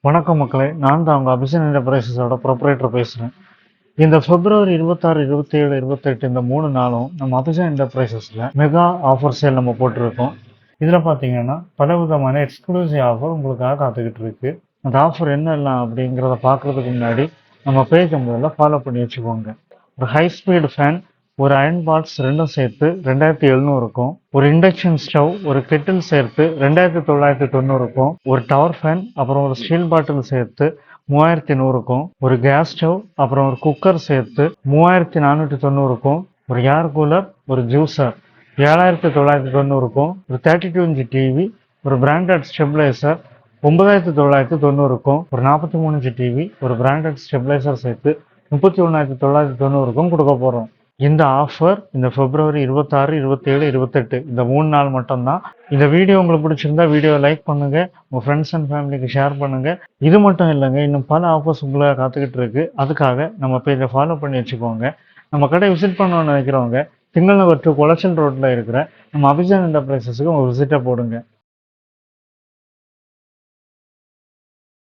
வணக்கம் மக்களே, நான் தான் உங்கள் அபிஷன் என்டர்பிரைசஸோட ப்ரொப்ரேட்டர் பேசுகிறேன். இந்த பிப்ரவரி 26, 27, 28 இந்த 3 நாளும் நம்ம அபிஷன் என்டர்பிரைசஸில் மெகா ஆஃபர் சேல் நம்ம போட்டிருக்கோம். இதில் பார்த்தீங்கன்னா பல விதமான எக்ஸ்க்ளூசிவ் ஆஃபர் உங்களுக்காக காத்துக்கிட்டு இருக்கு. அந்த ஆஃபர் என்னெல்லாம் அப்படிங்கிறத பார்க்குறதுக்கு முன்னாடி நம்ம பேஜை முதல்ல ஃபாலோ பண்ணி வச்சுக்கோங்க. ஒரு ஹை ஸ்பீடு ஃபேன், ஒரு அயன் பாக்ஸ் ரெண்டும் சேர்த்து 2700 இருக்கும். ஒரு இண்டக்ஷன் ஸ்டவ், ஒரு கெட்டில் சேர்த்து 2990 இருக்கும். ஒரு டவர் ஃபேன், அப்புறம் ஒரு ஸ்டீல் பாட்டில் சேர்த்து 3100 இருக்கும். ஒரு கேஸ் ஸ்டவ், அப்புறம் ஒரு குக்கர் சேர்த்து 3490 இருக்கும். ஒரு ஏர் கூலர், ஒரு ஜூஸர் 7990 இருக்கும். ஒரு 32 இன்ச் டிவி, ஒரு பிராண்டட் ஸ்டெபிளைசர் 9990 இருக்கும். ஒரு 43 இன்ச் டிவி, ஒரு பிராண்டட் ஸ்டெபிளைசர் சேர்த்து 31,990 கொடுக்க போகிறோம். இந்த ஆஃபர் இந்த பிப்ரவரி 26, 27, 28 இந்த 3 நாள் மட்டும்தான். இந்த வீடியோ உங்களுக்கு பிடிச்சிருந்தா வீடியோ லைக் பண்ணுங்க, உங்க ஃப்ரெண்ட்ஸ் அண்ட் ஃபேமிலிக்கு ஷேர் பண்ணுங்க. இது மட்டும் இல்லைங்க, இன்னும் பல ஆஃபர்ஸ் உங்களை காத்துக்கிட்டு இருக்கு. அதுக்காக நம்ம பேஜை ஃபாலோ பண்ணி வச்சுக்கோங்க. நம்ம கடை விசிட் பண்ணணும்னு நினைக்கிறவங்க திங்கள் நகர் 2 கொளச்சல் ரோட்ல இருக்கிற நம்ம அபிஷன் என்டர்பிரைசஸுக்கு உங்க விசிட்டை போடுங்க.